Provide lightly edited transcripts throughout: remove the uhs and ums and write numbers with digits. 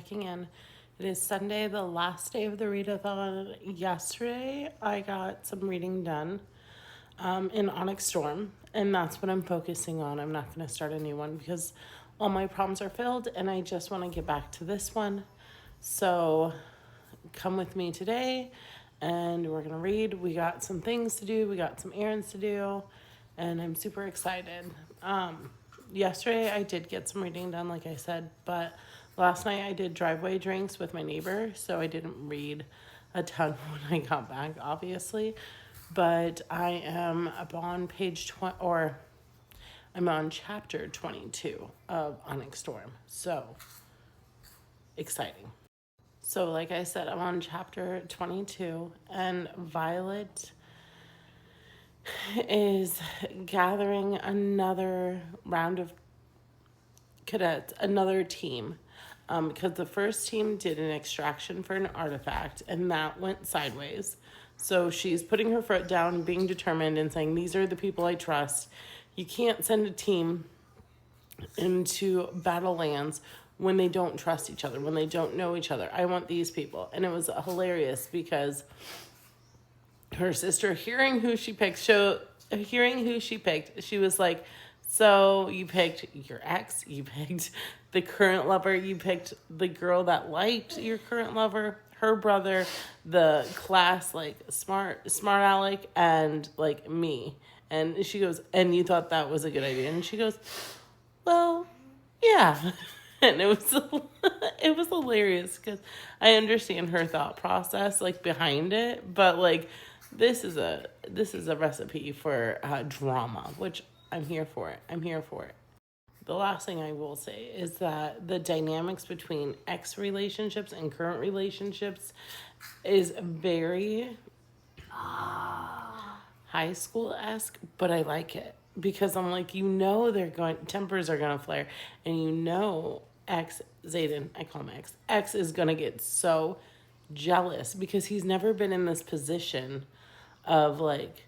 checking in. It is Sunday, the last day of the readathon. Yesterday, I got some reading done in Onyx Storm, and that's what I'm focusing on. I'm not going to start a new one because all my problems are filled, and I just want to get back to this one. So come with me today, and we're going to read. We got some things to do. We got some errands to do, and I'm super excited. Yesterday, I did get some reading done, like I said, but last night I did driveway drinks with my neighbor, so I didn't read a ton when I got back, obviously. But I am up on page 20, or I'm on chapter 22 of Onyx Storm. So exciting. So like I said, I'm on chapter 22, and Violet is gathering another round of cadets, another team, because the first team did an extraction for an artifact, and that went sideways. So she's putting her foot down, being determined, and saying, these are the people I trust. You can't send a team into Battlelands when they don't trust each other, when they don't know each other. I want these people. And it was hilarious because her sister, hearing who she picked, she was like, so you picked your ex, you picked the current lover, you picked the girl that liked your current lover, her brother, the class, like, smart aleck, and, like, me. And she goes, and you thought that was a good idea? And she goes, well, yeah. And it was hilarious because I understand her thought process, like, behind it, but, like, this is a recipe for drama, which I'm here for it. The last thing I will say is that the dynamics between ex relationships and current relationships is very high school-esque, but I like it because I'm like, tempers are going to flare, and ex, Zayden, I call him ex is going to get so jealous because he's never been in this position of, like,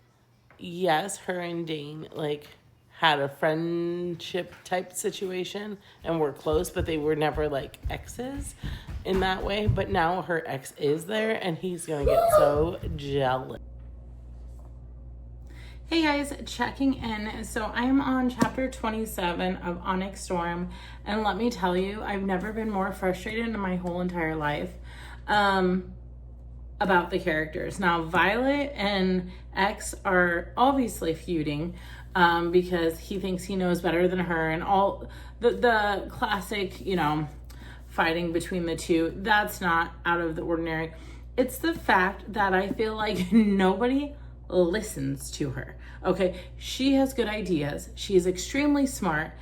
yes, her and Dane, like, had a friendship type situation and were close, but they were never, like, exes in that way. But now her ex is there, and he's gonna get so jealous. Hey guys, checking in. So I'm on chapter 27 of Onyx Storm, and let me tell you, I've never been more frustrated in my whole entire life about the characters. Now, Violet and X are obviously feuding because he thinks he knows better than her, and all the classic, fighting between the two. That's not out of the ordinary. It's the fact that I feel like nobody listens to her. Okay, she has good ideas. She is extremely smart,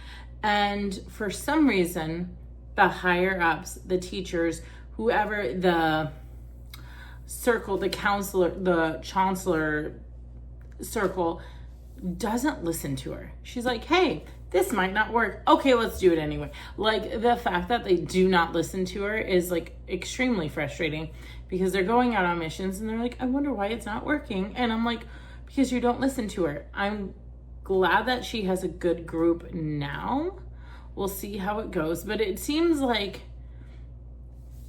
and for some reason, the higher ups, the teachers, whoever, the circle, the counselor, the chancellor circle, doesn't listen to her. She's like, hey, this might not work. Okay, let's do it anyway. Like, the fact that they do not listen to her is, like, extremely frustrating because they're going out on missions and they're like, I wonder why it's not working. And I'm like, because you don't listen to her. I'm glad that she has a good group now. We'll see how it goes. But it seems like,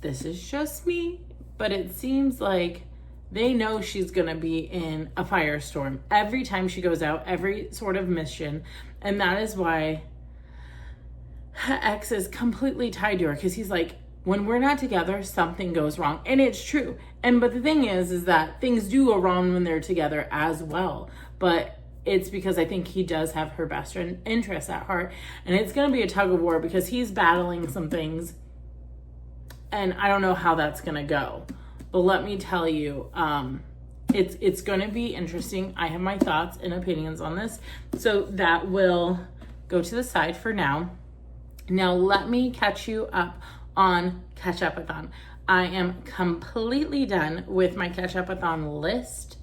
this is just me, but it seems like they know she's going to be in a firestorm every time she goes out, every sort of mission. And that is why X is completely tied to her, because he's like, when we're not together, something goes wrong. And it's true. But the thing is that things do go wrong when they're together as well. But it's because I think he does have her best interests at heart. And it's going to be a tug of war because he's battling some things. And I don't know how that's going to go. But let me tell you, it's going to be interesting. I have my thoughts and opinions on this. So that will go to the side for now. Now let me catch you up on Ketchupathon. I am completely done with my Ketchupathon list.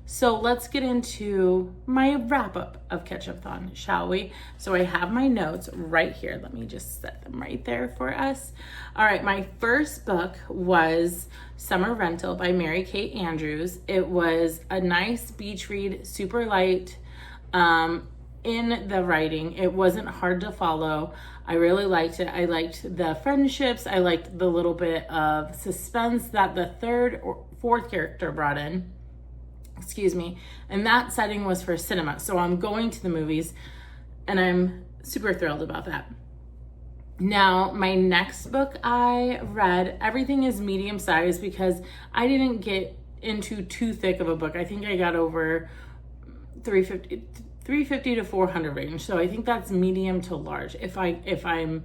So let's get into my wrap up of Ketchupathon, shall we? So I have my notes right here. Let me just set them right there for us. All right, my first book was Summer Rental by Mary Kate Andrews. It was a nice beach read, super light. in the writing. It wasn't hard to follow. I really liked it. I liked the friendships. I liked the little bit of suspense that the third or fourth character brought in. Excuse me. And that setting was for cinema. So I'm going to the movies and I'm super thrilled about that. Now, my next book I read, everything is medium size because I didn't get into too thick of a book. I think I got over 350 to 400 range. So I think that's medium to large if I'm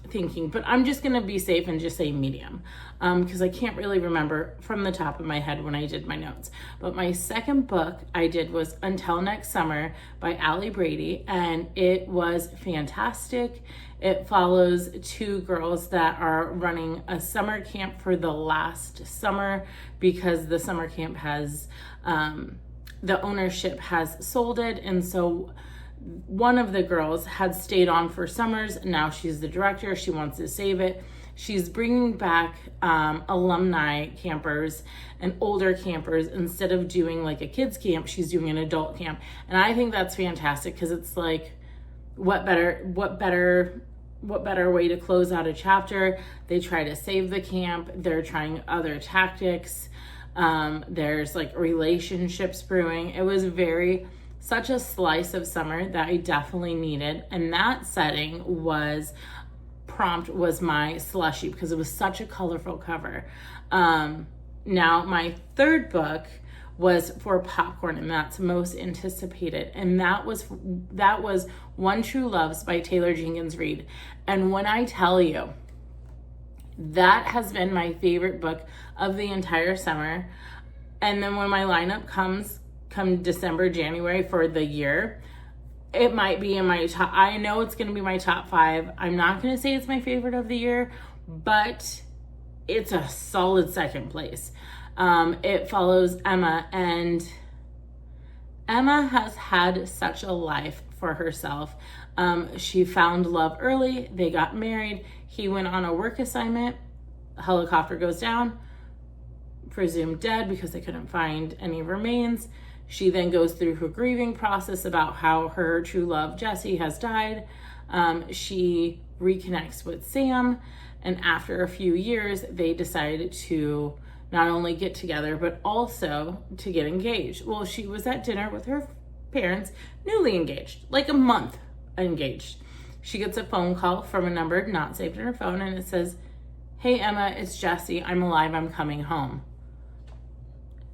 thinking, but I'm just going to be safe and just say medium because I can't really remember from the top of my head when I did my notes. But my second book I did was Until Next Summer by LiQWYD, and it was fantastic. It follows two girls that are running a summer camp for the last summer because the summer camp has, the ownership has sold it, and so one of the girls had stayed on for summers. Now she's the director. She wants to save it. She's bringing back alumni campers and older campers. Instead of doing like a kids camp, she's doing an adult camp. And I think that's fantastic because it's like, what better way to close out a chapter? They try to save the camp. They're trying other tactics. There's like relationships brewing. It was such a slice of summer that I definitely needed. And that setting was my slushy because it was such a colorful cover. Now my third book was for popcorn, and that's most anticipated. And that was One True Loves by Taylor Jenkins Reid. And when I tell you, that has been my favorite book of the entire summer. And then when my lineup come December, January for the year, it might be in my top. I know it's going to be my top 5. I'm not going to say it's my favorite of the year, but it's a solid second place. It follows Emma, and Emma has had such a life for herself. She found love early. They got married. He went on a work assignment. A helicopter goes down, presumed dead because they couldn't find any remains. She then goes through her grieving process about how her true love, Jesse, has died. She reconnects with Sam, and after a few years, they decided to not only get together, but also to get engaged. Well, she was at dinner with her parents, newly engaged, like a month engaged. She gets a phone call from a number not saved in her phone, and it says, "Hey, Emma, it's Jesse. I'm alive. I'm coming home."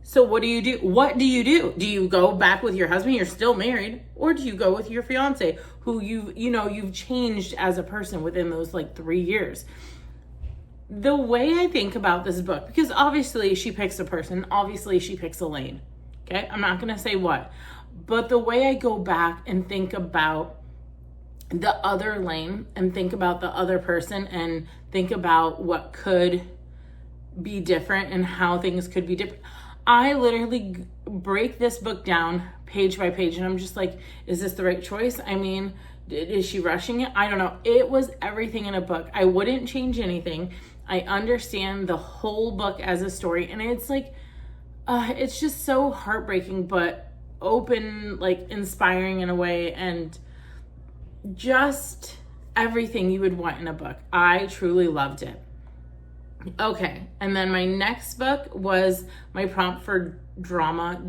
So what do you do? What do you do? Do you go back with your husband? You're still married. Or do you go with your fiance who you've changed as a person within those like 3 years? The way I think about this book, because obviously she picks a person, obviously she picks a lane. Okay. I'm not going to say what, but the way I go back and think about the other lane and think about the other person and think about what could be different and how things could be different. I literally break this book down page by page, and I'm just like, is this the right choice? I mean, is she rushing it? I don't know. It was everything in a book. I wouldn't change anything. I understand the whole book as a story, and it's like, it's just so heartbreaking, but open, like inspiring in a way, and just everything you would want in a book. I truly loved it. Okay, and then my next book was my prompt for drama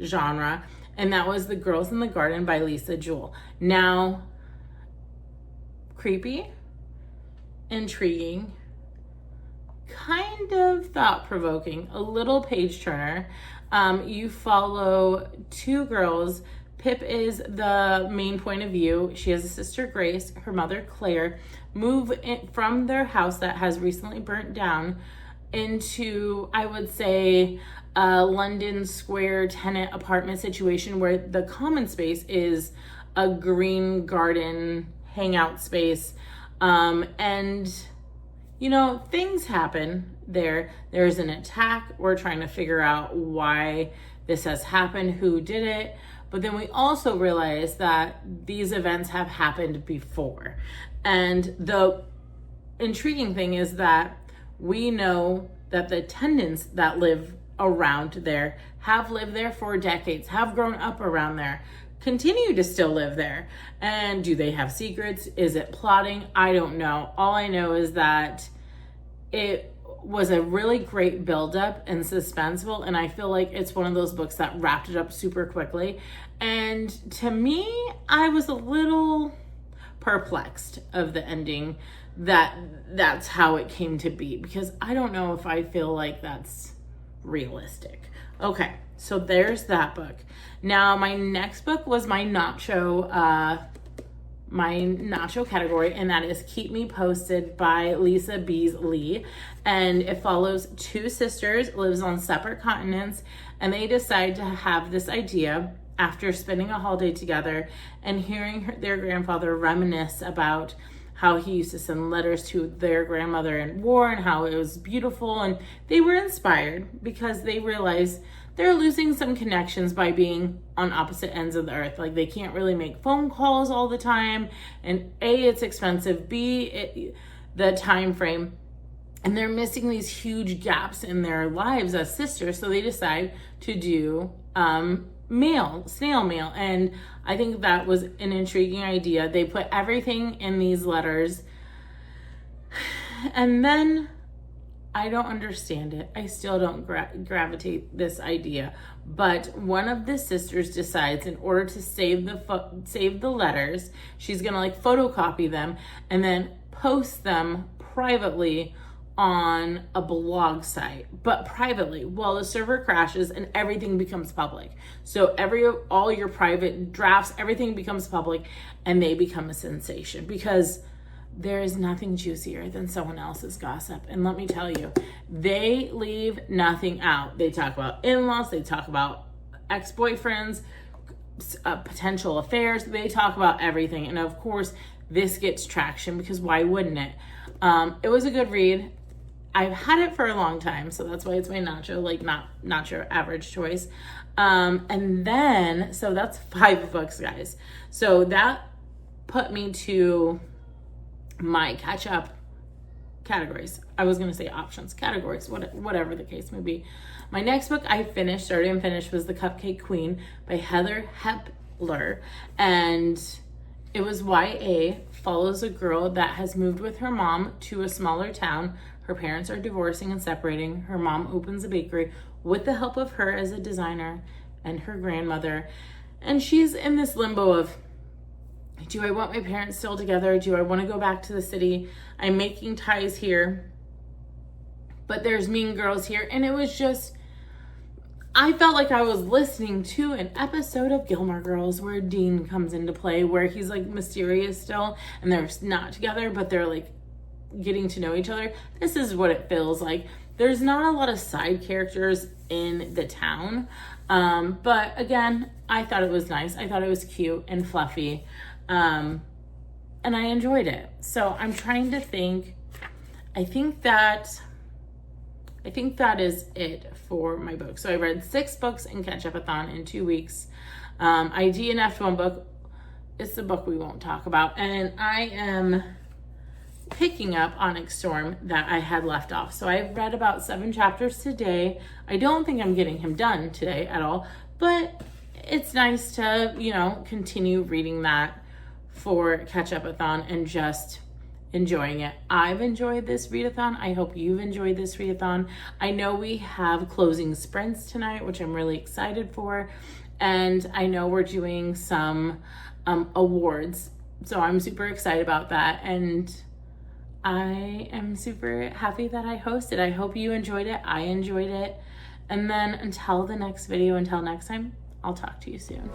genre, and that was The Girls in the Garden by Lisa Jewell. Now, creepy, intriguing, kind of thought-provoking, a little page-turner. You follow two girls. Pip is the main point of view. She has a sister, Grace, her mother, Claire, move from their house that has recently burnt down into, I would say, a London Square tenant apartment situation where the common space is a green garden hangout space. And, you know, things happen there. There's an attack. We're trying to figure out why this has happened, who did it. But then we also realize that these events have happened before. And the intriguing thing is that we know that the tenants that live around there, have lived there for decades, have grown up around there, continue to still live there. And do they have secrets? Is it plotting? I don't know. All I know is that it was a really great buildup and suspenseful, and I feel like it's one of those books that wrapped it up super quickly. And to me, I was a little perplexed of the ending, that's how it came to be, because I don't know if I feel like that's realistic. Okay, so there's that book. Now my next book was my nacho category, and that is Keep Me Posted by Lisa Beasley. And it follows two sisters, lives on separate continents, and they decide to have this idea after spending a holiday together and hearing their grandfather reminisce about how he used to send letters to their grandmother in war and how it was beautiful. And they were inspired because they realized they're losing some connections by being on opposite ends of the earth. Like, they can't really make phone calls all the time. And A, it's expensive. B, the time frame. And they're missing these huge gaps in their lives as sisters. So they decide to do snail mail. And I think that was an intriguing idea. They put everything in these letters. And then I don't understand it. I still don't gravitate this idea. But one of the sisters decides, in order to save the letters, she's gonna like photocopy them and then post them privately on a blog site, but privately. Well, the server crashes and everything becomes public. So all your private drafts, everything becomes public, and they become a sensation because there is nothing juicier than someone else's gossip. And let me tell you, they leave nothing out. They talk about in-laws, they talk about ex-boyfriends, potential affairs, they talk about everything. And of course, this gets traction because why wouldn't it? It was a good read. I've had it for a long time, so that's why it's my not your average choice. And then, so that's 5 books, guys. So that put me to my catch-up categories. I was gonna say options, categories, whatever the case may be. My next book I started and finished was The Cupcake Queen by Heather Hepler, and it was YA, follows a girl that has moved with her mom to a smaller town. Her parents are divorcing and separating. Her mom opens a bakery with the help of her as a designer and her grandmother. And she's in this limbo of, do I want my parents still together? Do I want to go back to the city? I'm making ties here, but there's mean girls here. And it was just, I felt like I was listening to an episode of Gilmore Girls where Dean comes into play, where he's like mysterious still and they're not together, but they're like getting to know each other. This is what it feels like. There's not a lot of side characters in the town. But again, I thought it was nice. I thought it was cute and fluffy. And I enjoyed it. So I'm trying to think. I think that is it for my book. So I read 6 books in Ketchupathon in 2 weeks. I DNF'd one book. It's the book we won't talk about. And I am picking up Onyx Storm that I had left off. So I've read about 7 chapters today. I don't think I'm getting him done today at all, but it's nice to, continue reading that for Ketchupathon and just enjoying it. I've enjoyed this readathon. I hope you've enjoyed this readathon. I know we have closing sprints tonight, which I'm really excited for. And I know we're doing some awards. So I'm super excited about that. And I am super happy that I hosted. I hope you enjoyed it. I enjoyed it. And then until the next video, until next time, I'll talk to you soon.